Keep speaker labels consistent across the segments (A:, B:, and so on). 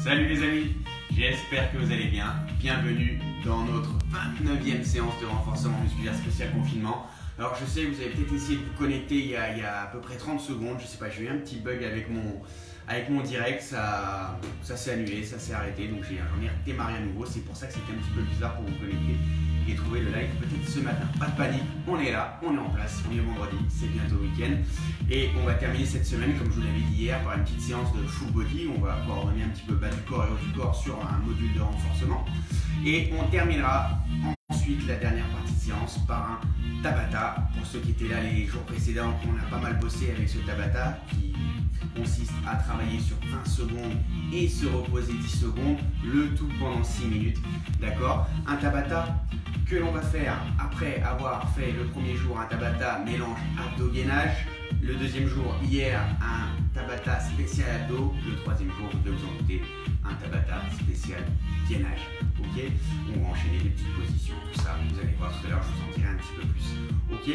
A: Salut les amis, j'espère que vous allez bien. Bienvenue dans notre 29e séance de renforcement musculaire spécial confinement. Alors je sais que vous avez peut-être essayé de vous connecter il y a à peu près 30 secondes. Je sais pas, j'ai eu un petit bug avec mon direct, ça s'est annulé, ça s'est arrêté. Donc j'en ai redémarré à nouveau. C'est pour ça que c'était un petit peu bizarre pour vous connecter et trouver le live peut-être ce matin. Pas de panique, on est là, on est en place, on est vendredi, c'est bientôt le week-end. Et on va terminer cette semaine, comme je vous l'avais dit hier, par une petite séance de full body. On va coordonner un petit peu bas du corps et haut du corps sur un module de renforcement. Et on terminera ensuite la dernière partie de séance par un Tabata. Pour ceux qui étaient là les jours précédents, on a pas mal bossé avec ce Tabata qui consiste à travailler sur 20 secondes et se reposer 10 secondes, le tout pendant 6 minutes. D'accord? Un Tabata que l'on va faire après avoir fait le premier jour un Tabata mélange abdos-gainage, le deuxième jour hier un Tabata spécial abdos, le troisième jour vous devez vous en douter un Tabata spécial gainage. Ok, on va enchaîner les petites positions, tout ça, vous allez voir tout à l'heure, je vous en dirai un petit peu plus. Ok,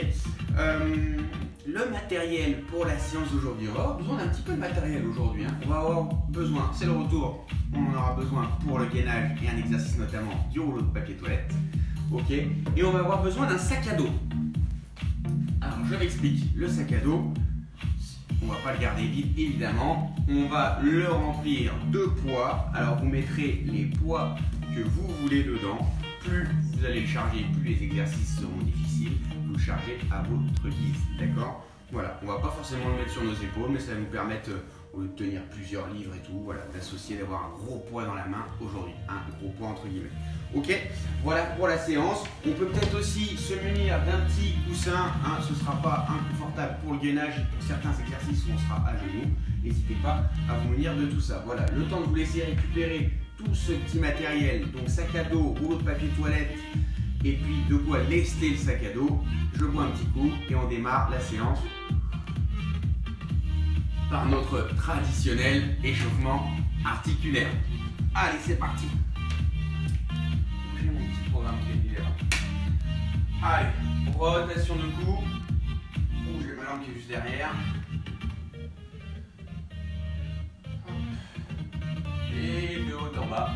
A: le matériel pour la séance d'aujourd'hui, on va avoir besoin d'un petit peu de matériel aujourd'hui. On va avoir besoin, c'est le retour, on en aura besoin pour le gainage et un exercice notamment du rouleau de papier toilette. Ok, et on va avoir besoin d'un sac à dos. Alors je m'explique, le sac à dos, on ne va pas le garder vide évidemment, on va le remplir de poids. Alors vous mettrez les poids que vous voulez dedans, plus vous allez le charger, plus les exercices seront difficiles, vous le chargez à votre guise, d'accord? Voilà, on ne va pas forcément le mettre sur nos épaules, mais ça va nous permettre de tenir plusieurs livres et tout, voilà, d'associer, d'avoir un gros poids dans la main aujourd'hui, un gros poids entre guillemets. Ok, voilà pour la séance. On peut peut-être aussi se munir d'un petit coussin, ce ne sera pas inconfortable pour le gainage et pour certains exercices où on sera à genoux. N'hésitez pas à vous munir de tout ça. Voilà, le temps de vous laisser récupérer tout ce petit matériel, donc sac à dos, rouleau de papier toilette, et puis de quoi lester le sac à dos. Je bois un petit coup et on démarre la séance par notre traditionnel échauffement articulaire. Allez, c'est parti. J'ai mon petit programme qui est là. Allez, rotation de cou. J'ai ma langue qui est juste derrière. Et de haut en bas.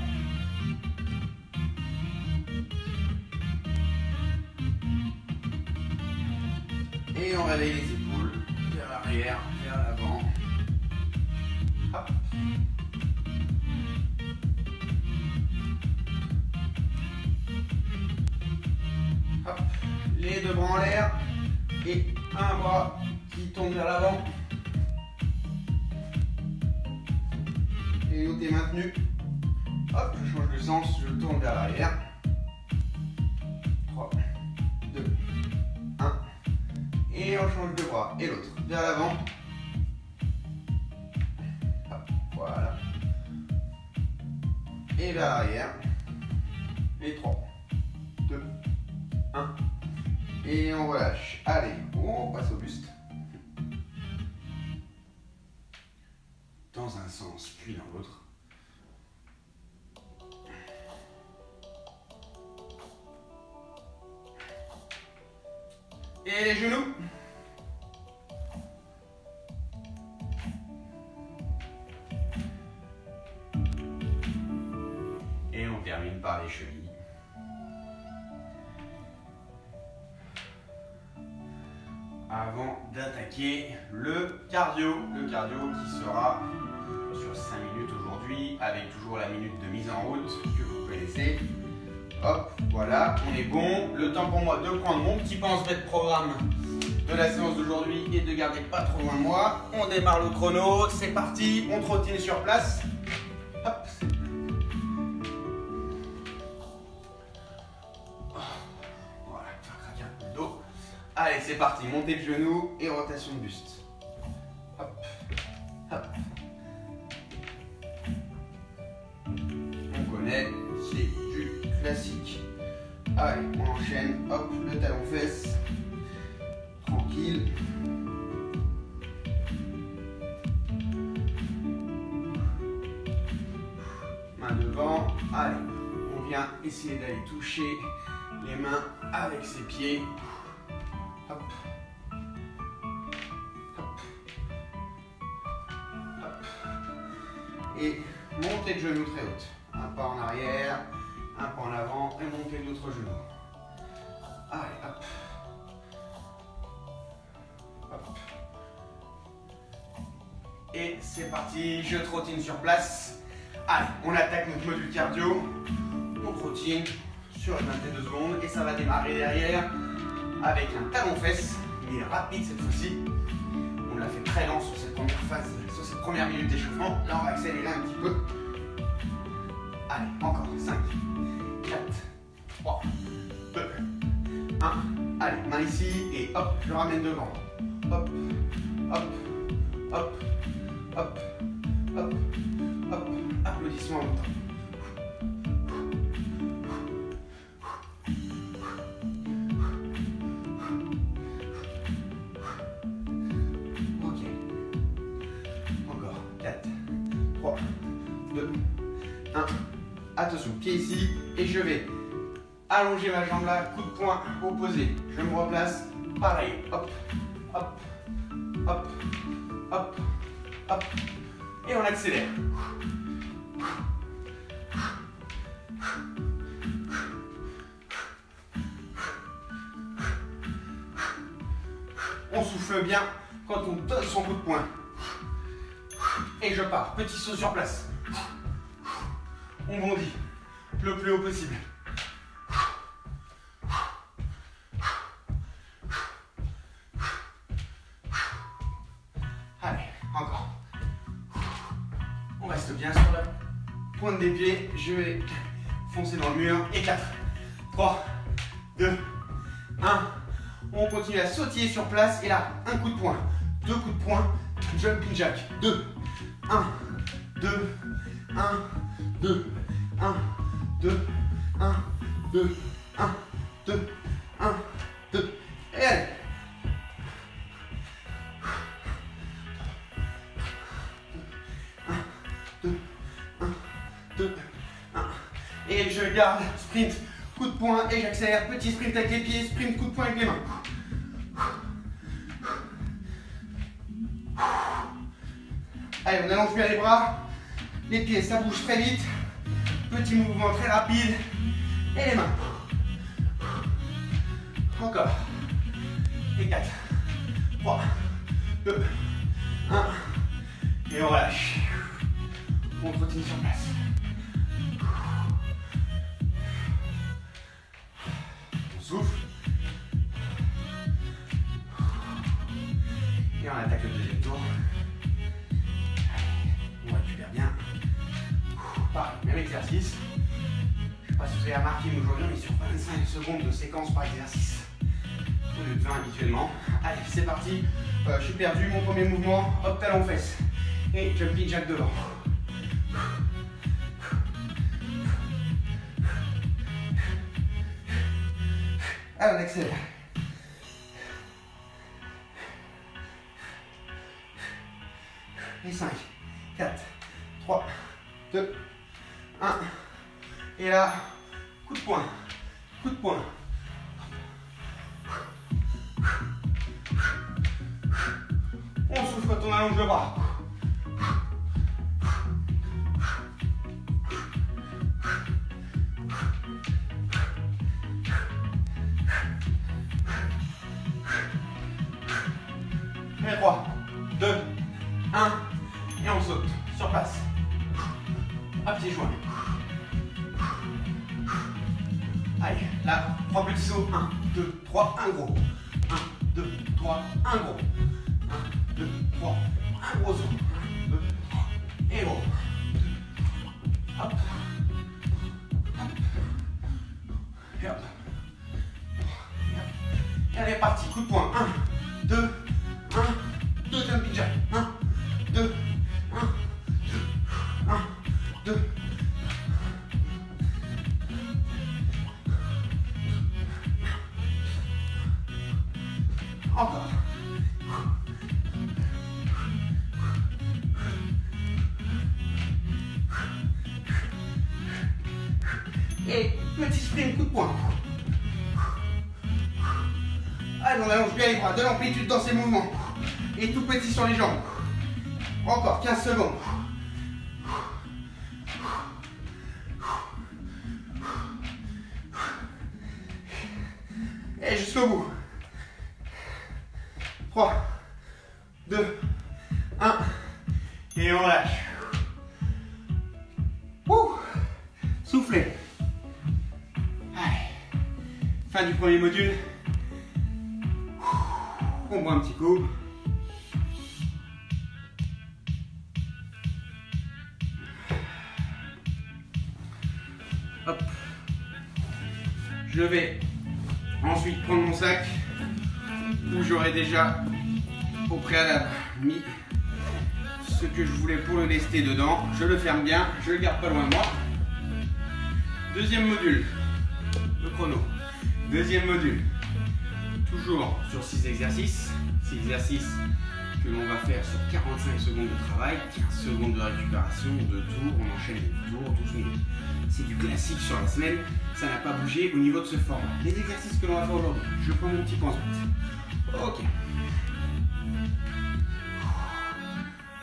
A: Et on réveille les épaules vers l'arrière, vers l'avant. Hop. Hop. Les deux bras en l'air et un bras qui tourne vers l'avant. Et l'autre est maintenu. Hop, je change de sens, je tourne vers l'arrière. 3, 2, 1. Et on change de bras. Et l'autre vers l'avant. Voilà. Et vers l'arrière. Et 3, 2, 1. Et on relâche. Allez, on passe au buste. Dans un sens, puis dans l'autre. Et les genoux. Et on termine par les chevilles. Avant d'attaquer le cardio qui sera sur 5 minutes aujourd'hui, avec toujours la minute de mise en route que vous connaissez. Hop, voilà, on est bon. Le temps pour moi de prendre mon petit pense-bête programme de la séance d'aujourd'hui et de garder pas trop loin de moi. On démarre le chrono, c'est parti, on trottine sur place. Hop. Voilà, faire craquer un peu le dos. Allez, c'est parti, montée de genou et rotation de buste. Hop, hop. On connaît, c'est du classique. Allez, on enchaîne, hop, le talon fesse. Tranquille. Main devant. Allez, on vient essayer d'aller toucher les mains avec ses pieds. Hop. Hop. Hop. Et montée de genou très haute. Un pas en arrière, un pas en avant et montée de l'autre genou. Allez, hop. Hop. Et c'est parti, je trottine sur place. Allez, on attaque notre module cardio. On trottine sur une vingtaine de secondes et ça va démarrer derrière avec un talon-fesse, mais rapide cette fois-ci. On l'a fait très lent sur cette première phase, sur cette première minute d'échauffement. Là, on va accélérer un petit peu. Allez, encore. 5, 4, 3, 2, 1. Allez, main ici et hop, je ramène devant. Hop, hop, hop, hop, hop, hop. Applaudissements en même temps. Ok. Encore. 4, 3, 2, 1. Attention, pied ici et je vais allonger ma jambe là, coup de poing opposé. Je me replace, pareil, hop, hop, hop, hop, hop, et on accélère. On souffle bien quand on donne son coup de poing. Et je pars, petit saut sur place. On bondit le plus haut possible. Allez, encore. On reste bien sur la pointe des pieds. Je vais foncer dans le mur. Et 4, 3, 2, 1. On continue à sautiller sur place. Et là, un coup de poing, deux coups de poing, jumping jack. 2, 1, 2, 1, 2, 1, 2, 1, 2, 1, 2, 1, 2. Et allez. Et je garde, sprint, coup de poing et j'accélère, petit sprint avec les pieds, sprint, coup de poing avec les mains. Allez, on allonge bien les bras, les pieds, ça bouge très vite, petit mouvement très rapide, et les mains. Encore. Et 4, 3, 2, 1, et on relâche. On continue sur place. On souffle. Et on attaque le deuxième tour. On récupère bien. Pareil, même exercice. Je ne sais pas si vous avez remarqué, mais aujourd'hui on est sur 25 secondes de séquence par exercice. Au lieu de 20 habituellement. Allez, c'est parti. Je suis perdu. Mon premier mouvement, hop, talon fesse. Et jumping jack devant. Allez, on accélère. Et 5, 4, 3, 2, 1. Et là, coup de poing, coup de poing. On souffle quand on allonge le bras. Et 3, 2, 1. Et on saute sur place. À pieds joints. Allez, là, 3 petits sauts. 1, 2, 3, un gros. 1, 2, 3, un gros. 1, 2, 3, un gros saut. 1, 2, 3, et gros. Hop. Hop. Et hop. Et allez, parti. Coup de poing. 1, 2, 1, 2 jumping jack. 1, 2, 1, 1, 2. Encore. Et petit sprint, coup de poing. Allez, on allonge bien les bras, de l'amplitude dans ces mouvements. Et tout petit sur les jambes. Encore 15 secondes. Et jusqu'au bout. 3, 2, 1. Et on lâche. Ouh. Soufflez. Allez. Fin du premier module. On boit un petit coup. Hop. Je vais ensuite prendre mon sac où j'aurai déjà au préalable mis ce que je voulais pour le lester dedans. Je le ferme bien, je le garde pas loin de moi. Deuxième module, le chrono. Deuxième module, toujours sur 6 exercices. 6 exercices que l'on va faire sur 45 secondes de travail, 15 secondes de récupération, 2 tours, on enchaîne les tours, 12 minutes. C'est du classique sur la semaine, ça n'a pas bougé au niveau de ce format. Les exercices que l'on va faire aujourd'hui, je prends mon petit pense-vite. Ok.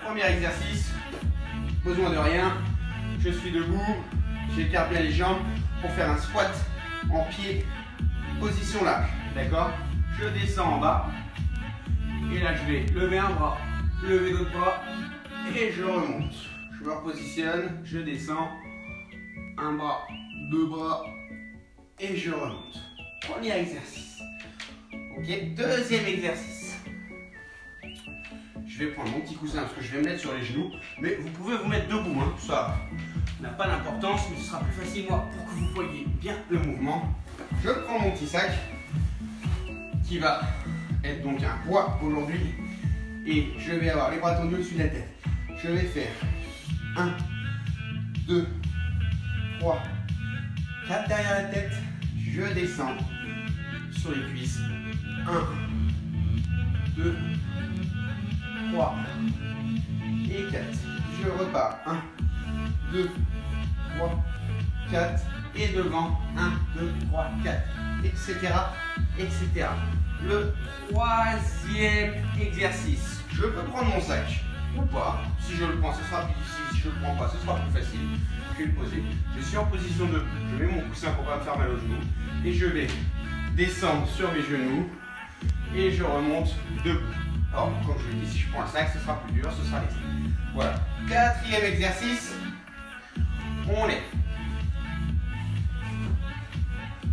A: Premier exercice, besoin de rien, je suis debout, j'écarte bien les jambes pour faire un squat en pied, position large, d'accord? Je descends en bas, et là je vais lever un bras, lever l'autre bras, et je remonte. Je me repositionne, je descends, un bras, 2 bras, et je remonte. Premier exercice. Ok, deuxième exercice. Je vais prendre mon petit coussin parce que je vais me mettre sur les genoux, mais vous pouvez vous mettre debout, hein. Ça n'a pas d'importance, mais ce sera plus facile moi pour que vous voyez bien le mouvement. Je prends mon petit sac qui va être donc un poids aujourd'hui et je vais avoir les bras tendus au-dessus de la tête. Je vais faire 1, 2, 3, 4 derrière la tête, je descends sur les cuisses. 1, 2, 3 et 4. Je repars. 1, 2, 3, 4 et devant. 1, 2, 3, 4, etc. etc. Le troisième exercice. Je peux prendre mon sac ou pas. Si je le prends, ce sera plus difficile. Si je le prends pas, ce sera plus facile. Je vais le poser. Je suis en position de. Je mets mon coussin pour pas me faire mal aux genoux. Et je vais descendre sur mes genoux. Et je remonte debout. Alors, comme je le dis, si je prends le sac, ce sera plus dur, ce sera les. Voilà. Quatrième exercice. On est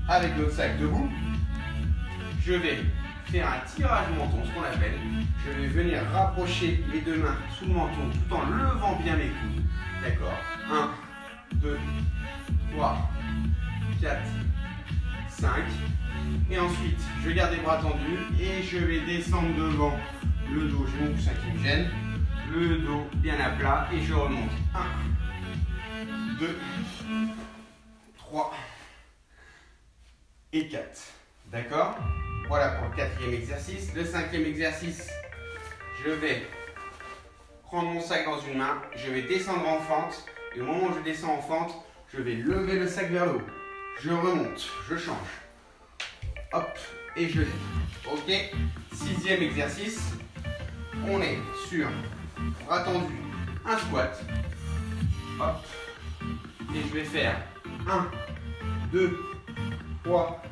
A: avec notre sac debout. Je vais faire un tirage menton, ce qu'on appelle. Je vais venir rapprocher les deux mains sous le menton tout en levant bien mes coudes. D'accord. 1, 2, 3, 4, 5. Et ensuite, je garde les bras tendus et je vais descendre devant le dos. J'ai mon coussin qui me gêne. Le dos bien à plat et je remonte. 1, 2, 3 et 4. D'accord? Voilà pour le quatrième exercice. Le cinquième exercice, je vais prendre mon sac dans une main. Je vais descendre en fente. Et au moment où je descends en fente, je vais lever le sac vers le haut. Je remonte, je change. Hop, et je lève. Ok. Sixième exercice. On est sur bras tendus, un squat. Hop. Et je vais faire 1, 2, 3,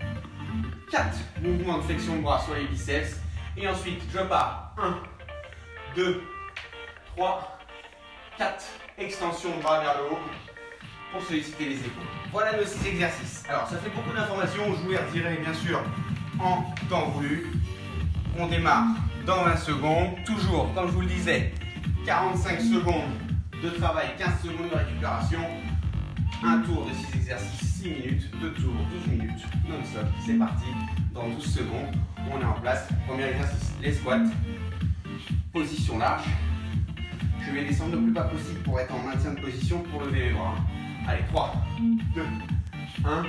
A: 4 mouvements de flexion de bras sur les biceps. Et ensuite, je pars. 1, 2, 3, 4. Extension de bras vers le haut pour solliciter les épaules. Voilà nos 6 exercices. Alors, ça fait beaucoup d'informations. Je vous les redirai bien sûr en temps voulu. On démarre dans 20 secondes. Toujours, comme je vous le disais, 45 secondes de travail, 15 secondes de récupération. Un tour de 6 exercices, 6 minutes. 2 tours, 12 minutes. Non-stop. C'est parti. Dans 12 secondes, on est en place. Premier exercice, les squats. Position large. Je vais descendre le plus bas possible pour être en maintien de position pour lever les bras. Allez, 3, 2, 1.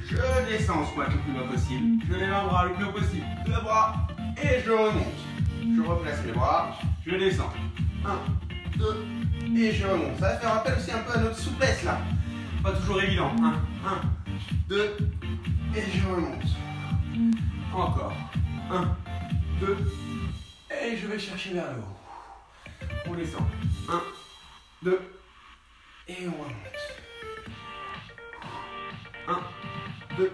A: Je descends au squat le plus bas possible. Je lève un bras le plus haut possible. 2 bras. Et je remonte. Je replace mes bras. Je descends. 1, 2. Et je remonte. Ça va faire appel aussi un peu à notre souplesse là. Pas toujours évident. 1, 2. Et je remonte. Encore. 1, 2. Et je vais chercher vers le haut. On descend. 1, 2. Et on remonte. 1, 2.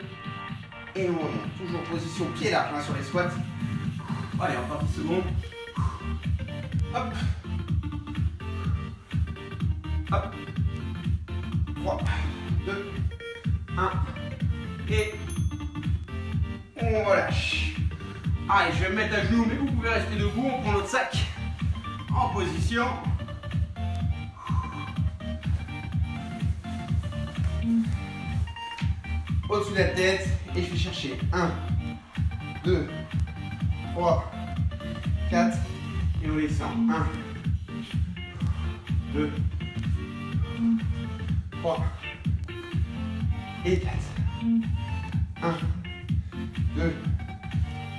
A: Et on remonte. Toujours position pied large hein, sur les squats. Allez, encore 10 secondes. Hop. Hop. 3, 2, 1. Et on relâche. Allez, je vais me mettre à genoux, mais vous pouvez rester debout. On prend notre sac en position. Au-dessus de la tête. Et je vais chercher 1, 2, 3, 4. Et on descend. 1, 2, 3 et 4. 1, 2,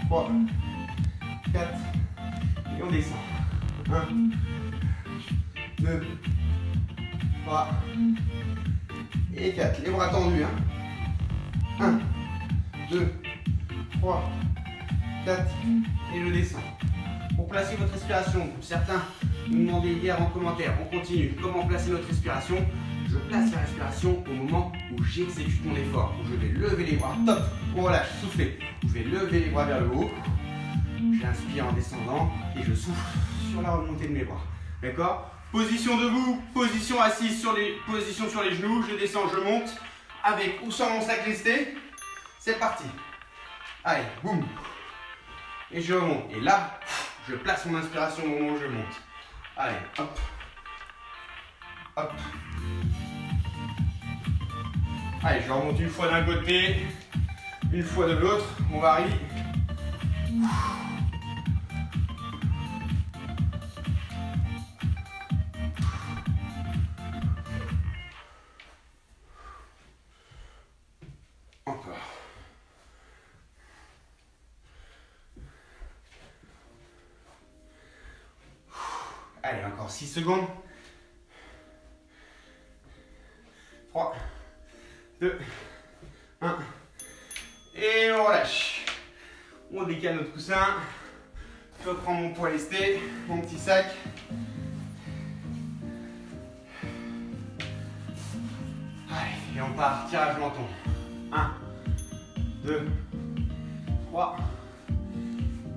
A: 3, 4. Et on descend. 1, 2, 3 et 4. Les bras tendus. 1, 2, 3, 4. Et je descends. Pour placer votre respiration, certains nous demandaient hier en commentaire, on continue. Comment placer notre respiration? Je place la respiration au moment où j'exécute mon effort, où je vais lever les bras, top, on relâche, soufflez. Je vais lever les bras vers le haut, j'inspire en descendant et je souffle sur la remontée de mes bras. D'accord? Position debout, position assise, position sur les genoux, je descends, je monte, avec ou sans mon sac lesté. C'est parti. Allez, boum. Et je remonte. Et là, je place mon inspiration au moment où je monte. Allez, hop. Hop. Allez, je remonte une fois d'un côté, une fois de l'autre. On varie. Encore. Allez, encore 6 secondes. 3, 2, 1. Et on relâche. On décale notre coussin. Je prends mon poids lesté, mon petit sac. Allez, et on part, tirage menton. 1, 2, 3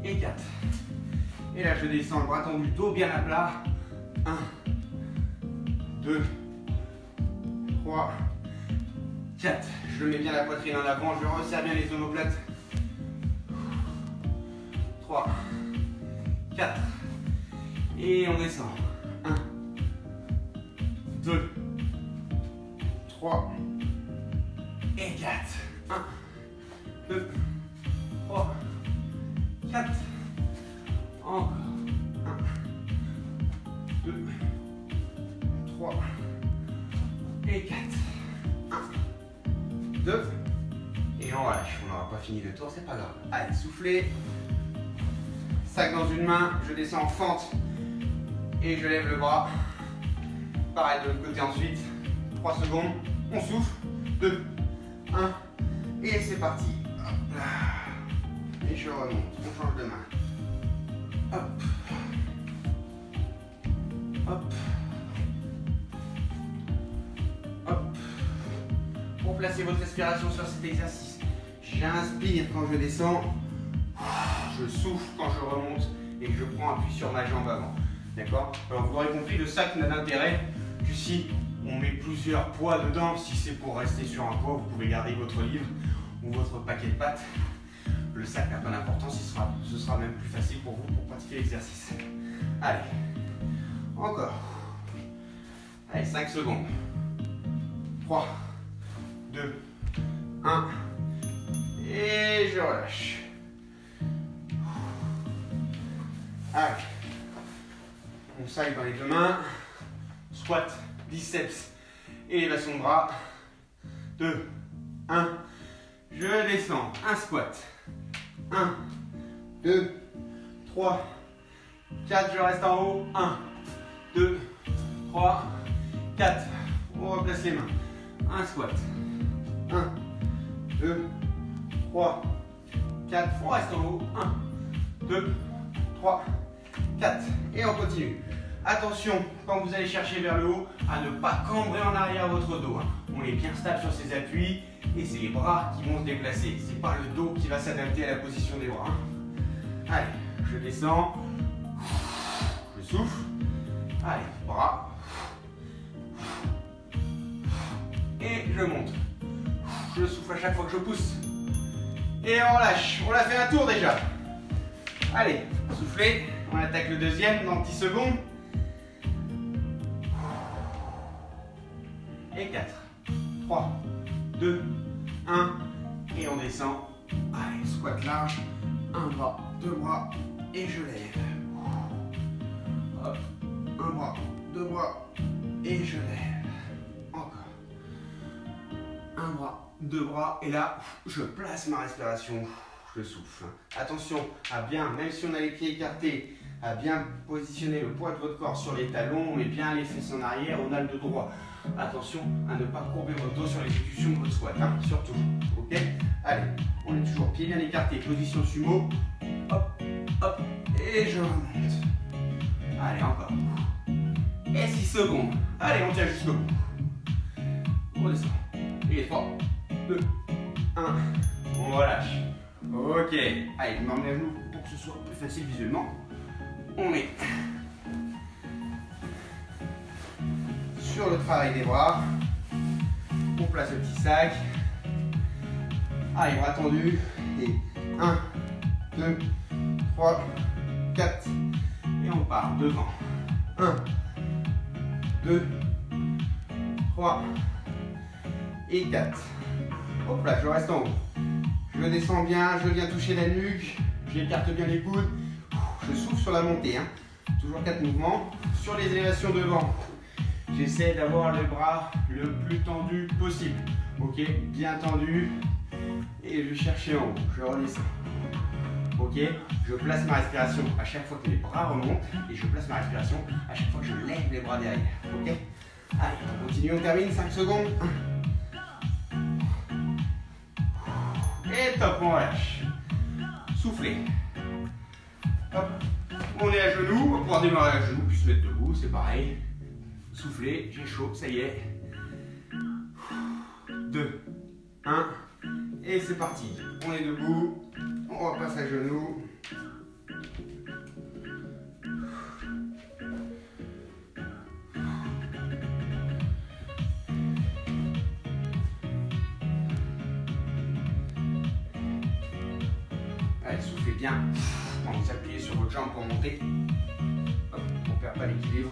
A: et 4. Et là, je descends le bras tendu, dos bien à plat. 1, 2, 3, 4. Je mets bien la poitrine en avant, je resserre bien les omoplates. 3, 4. Et on descend. 1, 2, 3 et 4. 1, 2, 3, 4. Encore. 1, 2, 3 et 4. 1, 2. Et on relâche. On n'aura pas fini le tour, c'est pas grave. Allez, soufflez. Sac dans une main, je descends en fente et je lève le bras. Pareil de l'autre côté ensuite. 3 secondes. On souffle. 2, 1. Et c'est parti. Hop là. Et je remonte. On change de main. Hop. Hop. Hop. Pour placer votre respiration sur cet exercice, j'inspire quand je descends, je souffle quand je remonte et je prends appui sur ma jambe avant. D'accord? Alors vous aurez compris, le sac n'a d'intérêt que si on met plusieurs poids dedans. Si c'est pour rester sur un poids, vous pouvez garder votre livre ou votre paquet de pâtes. Le sac n'a pas d'importance, ce sera même plus facile pour vous pour pratiquer l'exercice. Allez, encore. Allez, 5 secondes. 3, 2, 1. Et je relâche. Allez. On sac dans les deux mains. Squat, biceps, élévation de bras. 2, 1. Je descends. Un squat. 1, 2, 3, 4. Je reste en haut. 1, 2, 3, 4. On replace les mains. Un squat. 1, 2, 3, 4. On reste en haut. 1, 2, 3, 4. Et on continue. Attention, quand vous allez chercher vers le haut, à ne pas cambrer en arrière votre dos. On est bien stable sur ses appuis Et c'est les bras qui vont se déplacer. C'est pas le dos qui va s'adapter à la position des bras. Allez, je descends. Je souffle. Allez, bras. Et je monte. Je souffle à chaque fois que je pousse. Et on lâche. On l'a fait un tour déjà. Allez, soufflez. On attaque le deuxième dans 10 secondes. Et 4, 3, 2, 1. Et on descend. Allez, squat large. Un bras, deux bras. Et je lève. Hop. Un bras, deux bras. Et je lève. Encore. Un bras, deux bras. Et là, je place ma respiration. Je souffle. Attention à bien, même si on a les pieds écartés, à bien positionner le poids de votre corps sur les talons et bien les fesses en arrière, on a le dos droit. Attention à ne pas courber votre dos sur l'exécution de votre squat, hein, surtout. Ok? Allez, on est toujours pieds bien écartés, position sumo. Hop, hop, et je remonte. Allez, encore. Et 6 secondes. Allez, on tient jusqu'au bout. On redescend. Et 3, 2, 1. On relâche. Ok. Allez, je m'emmène à genoux pour que ce soit plus facile visuellement. On met sur le travail des bras. On place le petit sac. Allez, bras tendus. Et 1, 2, 3, 4. Et on part devant. 1, 2, 3 et 4. Hop là, je reste en haut. Je descends bien, je viens toucher la nuque. J'écarte bien les coudes. Je souffle sur la montée. Hein. Toujours 4 mouvements. Sur les élévations devant, j'essaie d'avoir les bras le plus tendus possible. Ok, bien tendu. Et je vais chercher en haut. Je redescends. Ok, je place ma respiration à chaque fois que les bras remontent. Et je place ma respiration à chaque fois que je lève les bras derrière. Ok, allez, on continue, on termine. 5 secondes. Et top, on relâche. Soufflez. Hop. On est à genoux, on va pouvoir démarrer à genoux, puis se mettre debout, c'est pareil. Soufflez, j'ai chaud, ça y est. 2, 1, et c'est parti. On est debout, on repasse à genoux. Allez, soufflez bien. Vous appuyez sur votre jambe pour monter. Hop, on ne perd pas l'équilibre.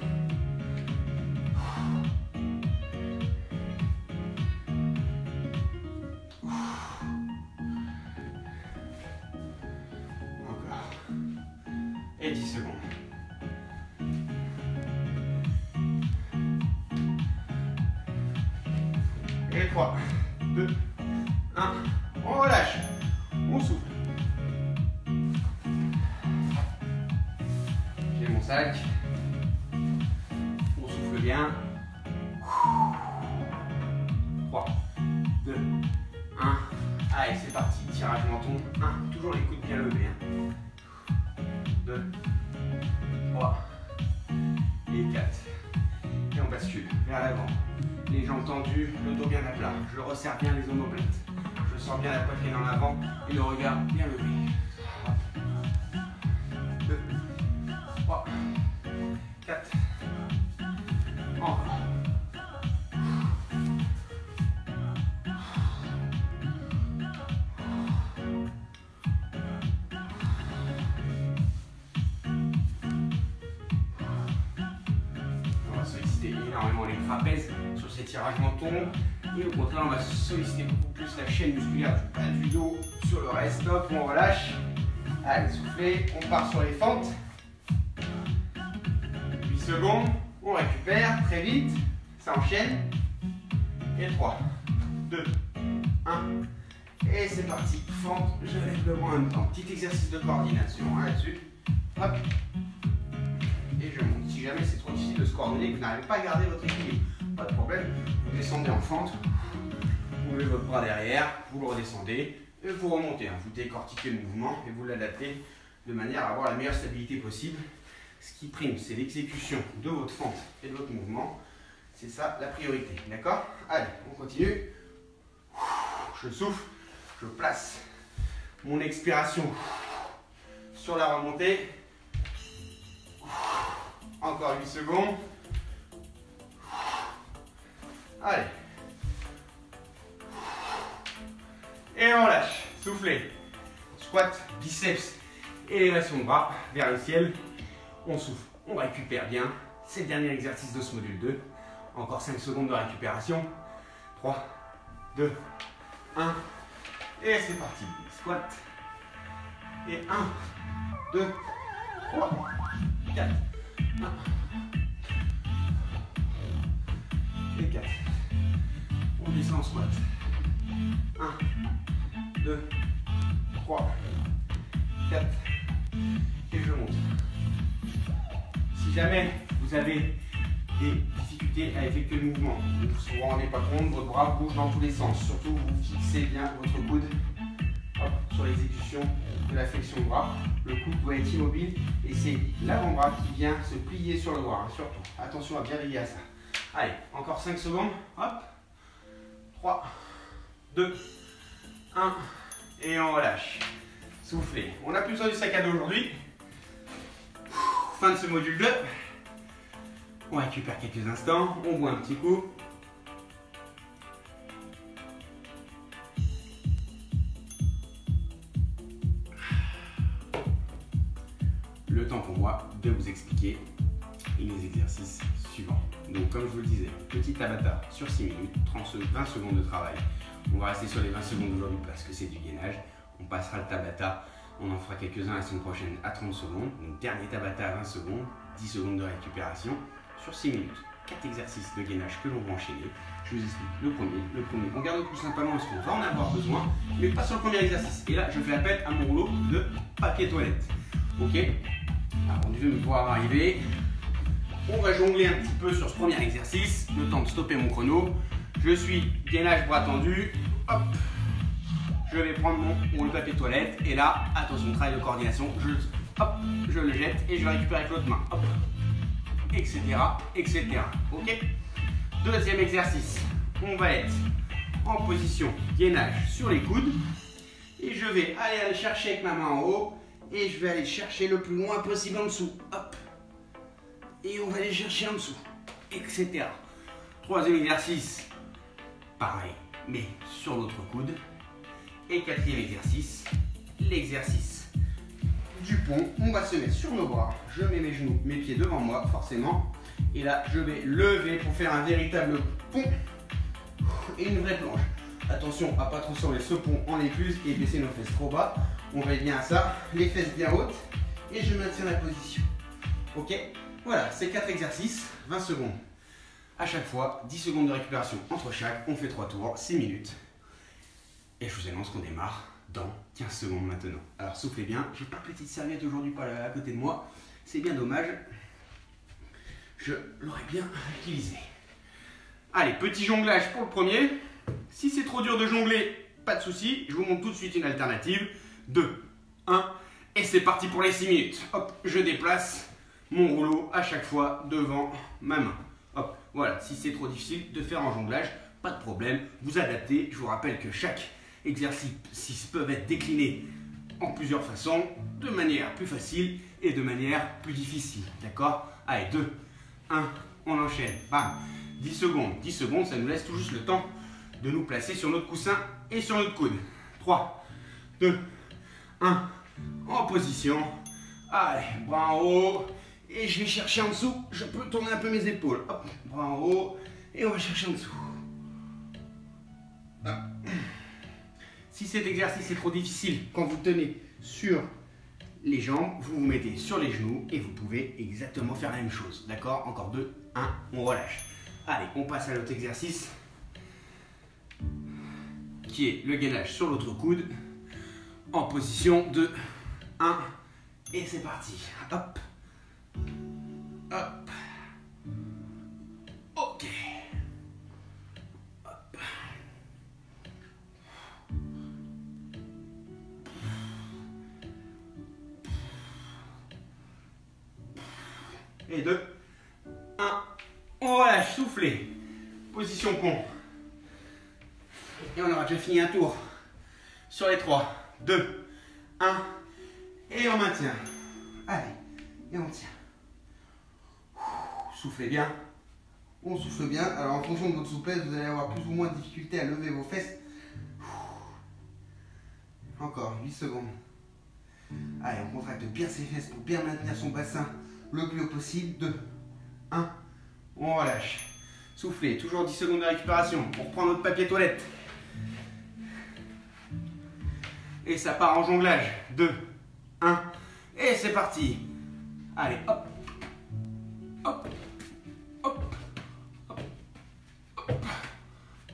A: Encore. Et 10 secondes. Et 3, 2, 1. On relâche. On souffle. Sac. On souffle bien. 3, 2, 1. Allez, c'est parti. Tirage menton. 1. Toujours les coudes bien levés. 2, 3 et 4. Et on bascule vers l'avant. Les jambes tendues, le dos bien à plat. Je resserre bien les omoplates. Je sens bien la poitrine en avant et le regard bien levé. 2, 3, 4. Encore. On va solliciter énormément les trapèzes sur ces tirages mentons. Et au contraire, on va solliciter beaucoup plus la chaîne musculaire du bas du dos sur le reste. Hop, on relâche. Allez, soufflez. On part sur les fentes. 8 secondes. On récupère très vite. Ça enchaîne. Et 3, 2, 1. Et c'est parti. Fente, je lève le bras en même temps. Petit exercice de coordination là-dessus. Hop. Et je monte. Si jamais c'est trop difficile de se coordonner, que vous n'arrivez pas à garder votre équilibre, pas de problème. Vous descendez en fente. Vous levez votre bras derrière. Vous le redescendez. Et vous remontez. Vous décortiquez le mouvement et vous l'adaptez de manière à avoir la meilleure stabilité possible. Ce qui prime, c'est l'exécution de votre fente et de votre mouvement. C'est ça la priorité. D'accord? Allez, on continue. Je souffle, je place mon expiration sur la remontée. Encore 8 secondes. Allez. Et on lâche. Soufflez. Squat, biceps, élévation de bras vers le ciel. On souffle, on récupère bien. C'est le dernier exercice de ce module 2. Encore 5 secondes de récupération. 3, 2, 1. Et c'est parti. Squat. Et 1, 2, 3, 4. 1. Et 4. On descend en squat. 1, 2, 3, 4. Et je monte. Si jamais vous avez des difficultés à effectuer le mouvement, vous ne vous rendez pas compte, votre bras bouge dans tous les sens. Surtout, vous fixez bien votre coude sur l'exécution de la flexion de bras. Le coude doit être immobile et c'est l'avant-bras qui vient se plier sur le bras. Surtout, attention à bien veiller à ça. Allez, encore 5 secondes. Hop. 3, 2, 1. Et on relâche. Soufflez. On n'a plus besoin du sac à dos aujourd'hui. Fin de ce module 2. On récupère quelques instants. On boit un petit coup. Le temps pour moi de vous expliquer les exercices suivants. Donc comme je vous le disais, petit tabata sur 6 minutes, 20 secondes de travail. On va rester sur les 20 secondes aujourd'hui parce que c'est du gainage. On passera le tabata, on en fera quelques-uns la semaine prochaine à 30 secondes. Donc dernier tabata à 20 secondes, 10 secondes de récupération sur 6 minutes. 4 exercices de gainage que l'on va enchaîner. Je vous explique le premier. On garde le coussin pas loin parce qu'on va en avoir besoin, mais pas sur le premier exercice. Et là, je fais appel à mon rouleau de papier toilette. Ok? Alors, on devait me voir arriver. On va jongler un petit peu sur ce premier exercice, le temps de stopper mon chrono. Je suis gainage bras tendu. Hop. Je vais prendre mon papier toilette et là, attention, travail de coordination. Je le jette et je le récupère avec l'autre main. Hop. Etc. Etc. Ok. Deuxième exercice. On va être en position gainage sur les coudes et je vais aller chercher avec ma main en haut et je vais aller chercher le plus loin possible en dessous. Hop. Et on va aller chercher en dessous, etc. Troisième exercice, pareil, mais sur notre coude. Et quatrième exercice, l'exercice du pont. On va se mettre sur nos bras. Je mets mes genoux, mes pieds devant moi, forcément. Et là, je vais lever pour faire un véritable pont et une vraie planche. Attention à ne pas transformer ce pont en écluse et baisser nos fesses trop bas. On veille bien à ça, les fesses bien hautes. Et je maintiens la position. Ok ? Voilà, c'est 4 exercices, 20 secondes à chaque fois, 10 secondes de récupération entre chaque. On fait 3 tours, 6 minutes. Et je vous annonce qu'on démarre dans 15 secondes maintenant. Alors soufflez bien, j'ai pas de petite serviette aujourd'hui pas à côté de moi. C'est bien dommage. Je l'aurais bien utilisé. Allez, petit jonglage pour le premier. Si c'est trop dur de jongler, pas de souci. Je vous montre tout de suite une alternative. 2, 1, et c'est parti pour les 6 minutes. Hop, je déplace mon rouleau à chaque fois devant ma main. Hop, voilà, si c'est trop difficile de faire en jonglage, pas de problème, vous adaptez. Je vous rappelle que chaque exercice peut être décliné en plusieurs façons, de manière plus facile et de manière plus difficile. D'accord? Allez, 2, 1, on enchaîne. Bam. 10 secondes, ça nous laisse tout juste le temps de nous placer sur notre coussin et sur notre coude. 3, 2, 1, en position. Allez, bras en haut. Et je vais chercher en dessous, je peux tourner un peu mes épaules. Hop, bras en haut, et on va chercher en dessous. Hop. Si cet exercice est trop difficile, quand vous tenez sur les jambes, vous vous mettez sur les genoux et vous pouvez exactement faire la même chose. D'accord? Encore 2, 1, on relâche. Allez, on passe à l'autre exercice, qui est le gainage sur l'autre coude, en position 2, 1, et c'est parti. Hop. Hop. Ok. Hop. Et 2, 1. On relâche, soufflez. Position pont. Et on aura déjà fini un tour. Sur les 3, 2, 1. Et on maintient. Allez, et on tient. Soufflez bien. On souffle bien. Alors en fonction de votre souplesse, vous allez avoir plus ou moins de difficulté à lever vos fesses. Encore 8 secondes. Allez, on contracte bien ses fesses pour bien maintenir son bassin le plus haut possible. 2, 1. On relâche. Soufflez. Toujours 10 secondes de récupération. On reprend notre papier toilette. Et ça part en jonglage. 2, 1. Et c'est parti. Allez, hop. Hop. Hop. Hop. Hop.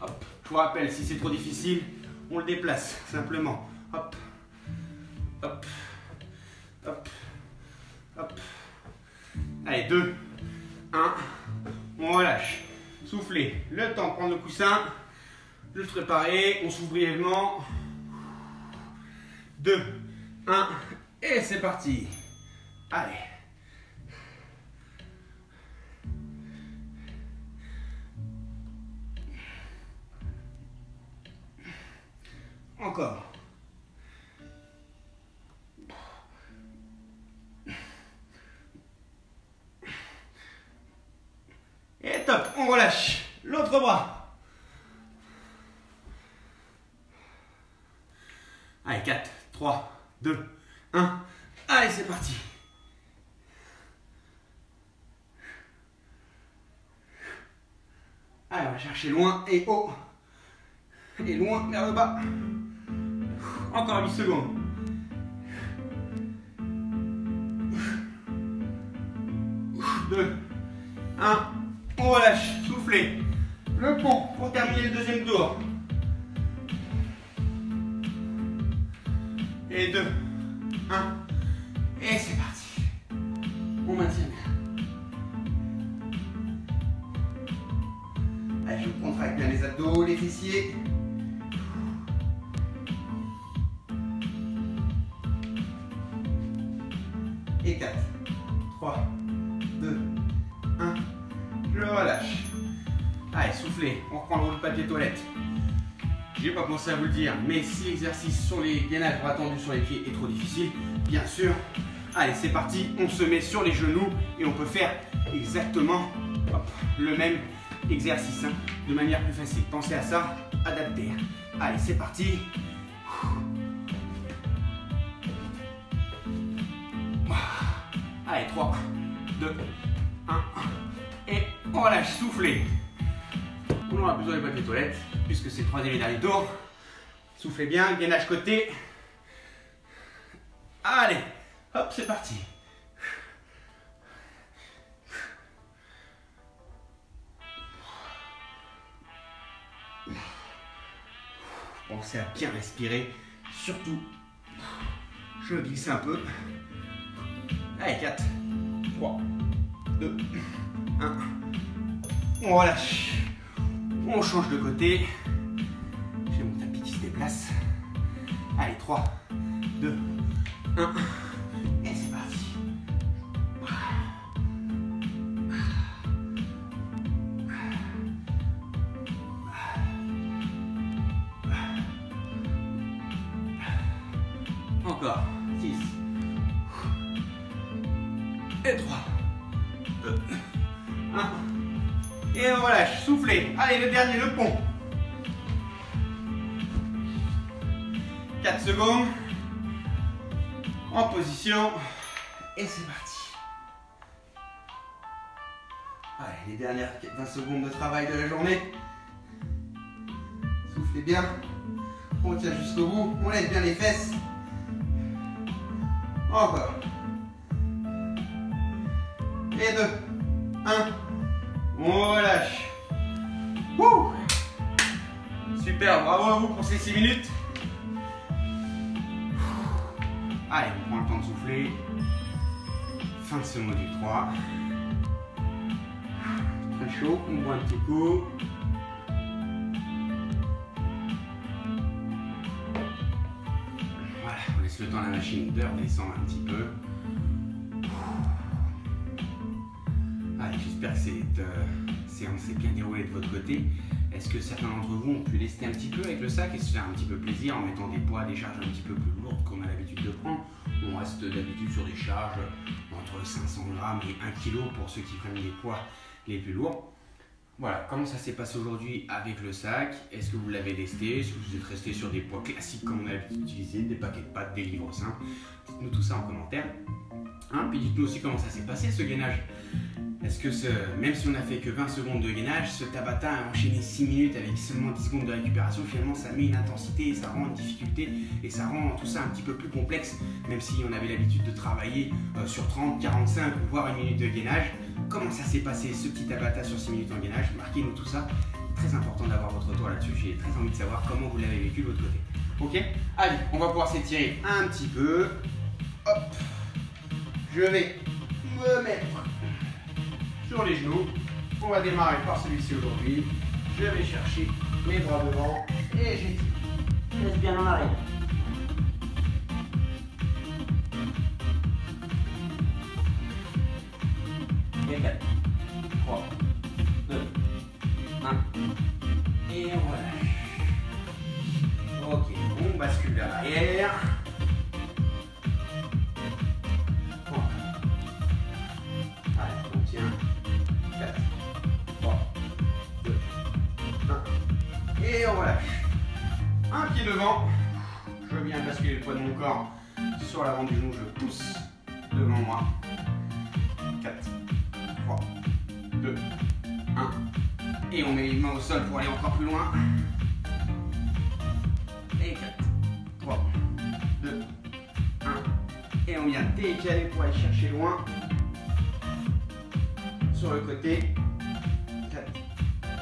A: Hop. Je vous rappelle, si c'est trop difficile, on le déplace simplement. Hop. Hop. Hop. Hop. Allez, 2, 1. On relâche. Soufflez. Le temps de prendre le coussin. De se préparer. On souffle brièvement. 2, 1. Et c'est parti. Allez. Encore. Et top, on relâche. L'autre bras. Allez, 4, 3, 2, 1. Allez, c'est parti. Allez, on va chercher loin et haut. Et loin vers le bas. Encore 8 secondes. Deux, 1. On relâche. Soufflez. Le pont pour terminer le deuxième tour. Et 2, 1. Et c'est parti. On maintient bien. Allez, je contracte bien les abdos, les fessiers. Et 4, 3, 2, 1. Je relâche. Allez, soufflez. On reprend le rouleau de papier toilette. J'ai pas pensé à vous le dire, mais si l'exercice sur les gainages bras tendus sur les pieds est trop difficile, bien sûr, allez, c'est parti. On se met sur les genoux et on peut faire exactement le même exercice, hein, de manière plus facile. Pensez à ça, adaptez. Allez, c'est parti. Allez, 3, 2, 1. Et on relâche, soufflez. On aura besoin de papier toilette, puisque c'est le troisième et dernier tour. Soufflez bien, gainage côté. Allez, hop, c'est parti. Pensez à bien respirer, surtout, je glisse un peu. Allez, 4, 3, 2, 1. On relâche. On change de côté. J'ai mon tapis qui se déplace. Allez, 3, 2, 1. Et c'est parti. Encore. 6. Et 3, 2, 1. Et on relâche, soufflez. Allez, le dernier, le pont. 4 secondes. En position. Et c'est parti. Allez, les dernières 20 secondes de travail de la journée. Soufflez bien. On tient jusqu'au bout. On laisse bien les fesses. Encore. Et 2, 1. On relâche. Wouh! Super, bravo à vous pour ces 6 minutes. Allez, on prend le temps de souffler. Fin de ce module 3. Très chaud, on boit un petit coup. Voilà, on laisse le temps à la machine de redescendre un petit peu. Allez, j'espère que cette séance s'est bien déroulée de votre côté. Est-ce que certains d'entre vous ont pu lester un petit peu avec le sac et se faire un petit peu plaisir en mettant des poids, des charges un petit peu plus lourdes qu'on a l'habitude de prendre? On reste d'habitude sur des charges entre 500 grammes et 1 kg pour ceux qui prennent les poids les plus lourds. Voilà, comment ça s'est passé aujourd'hui avec le sac? Est-ce que vous l'avez lesté? Est-ce que vous êtes resté sur des poids classiques comme on a l'habitude d'utiliser, des paquets de pâtes, des livres simples? Dites-nous tout ça en commentaire. Puis dites-nous aussi comment ça s'est passé ce gainage. Est-ce que même si on n'a fait que 20 secondes de gainage, ce Tabata a enchaîné 6 minutes avec seulement 10 secondes de récupération, finalement ça met une intensité, ça rend une difficulté et ça rend tout ça un petit peu plus complexe, même si on avait l'habitude de travailler sur 30, 45 voire 1 minute de gainage. Comment ça s'est passé ce petit Tabata sur 6 minutes en gainage? Marquez-nous tout ça. Très important d'avoir votre retour là-dessus. J'ai très envie de savoir comment vous l'avez vécu de votre côté. Ok? Allez, on va pouvoir s'étirer un petit peu. Hop! Je vais me mettre sur les genoux. On va démarrer par celui-ci aujourd'hui. Je vais chercher mes bras devant et j'étire. Reste bien en arrière. Et 4, 3, 2, 1. Et on relâche. Ok, on bascule vers l'arrière. Allez, on tient. 4, 3, 2, 1. Et on relâche. Un pied devant. Je viens basculer le poids de mon corps sur l'avant du genou. Je pousse devant moi. 4, 3, 2, 1. Et on met les mains au sol pour aller encore plus loin. Et 4, 3, 2, 1. Et on vient décaler pour aller chercher loin. Sur le côté. 4,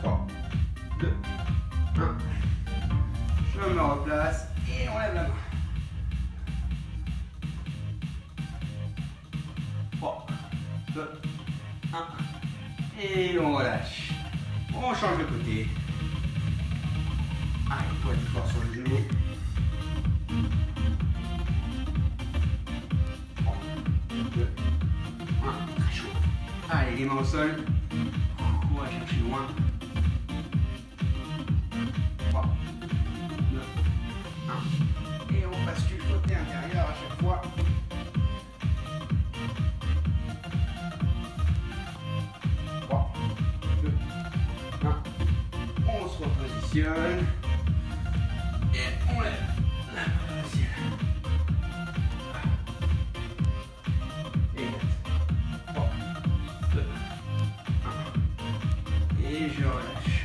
A: 3, 2, 1. Je me replace et on lève la main. 3, 2, 1. Et on relâche. On change de côté. Allez, poids du corps sur le genou. 3, 2, 1. Très chaud. Allez, les mains au sol. On va chercher loin. 3, 2, 1. Et on bascule côté intérieur à chaque fois. 3, 2, 1. On se repositionne. Et on lève la main vers le ciel. Et 4, 3, 2, 1. Et je relâche.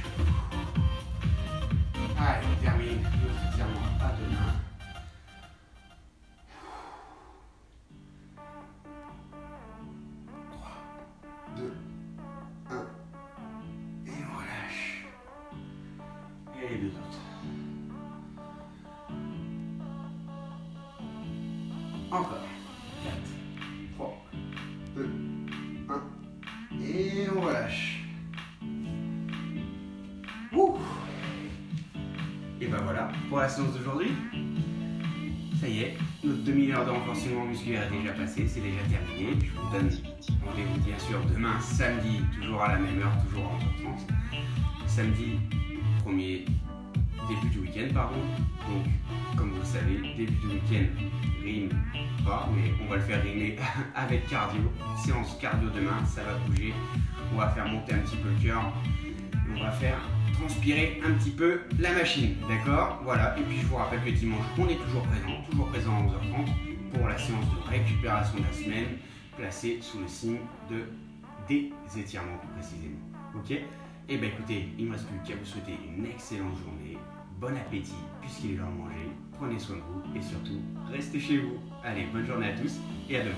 A: Allez, on termine notre étirement à deux mains. 3, 2, 1. Et on relâche. Et les deux autres. Encore. 4, 3, 2, 1. Et on relâche. Ouh. Et ben voilà pour la séance d'aujourd'hui. Ça y est, notre demi-heure de renforcement musculaire est déjà passée, c'est déjà terminé. Je vous donne rendez-vous bien sûr demain, samedi, toujours à la même heure, toujours en France. Samedi, début du week-end, pardon. Donc, comme vous le savez, début du week-end rime pas, mais on va le faire rimer avec cardio. Séance cardio demain, ça va bouger. On va faire monter un petit peu le cœur. On va faire transpirer un petit peu la machine, d'accord? Voilà, et puis je vous rappelle que dimanche, on est toujours présent à 11h30 pour la séance de récupération de la semaine, placée sous le signe des étirements plus précisément, ok? Et bien écoutez, il ne me reste plus qu'à vous souhaiter une excellente journée, bon appétit puisqu'il est l'heure de manger, prenez soin de vous et surtout, restez chez vous. Allez, bonne journée à tous et à demain.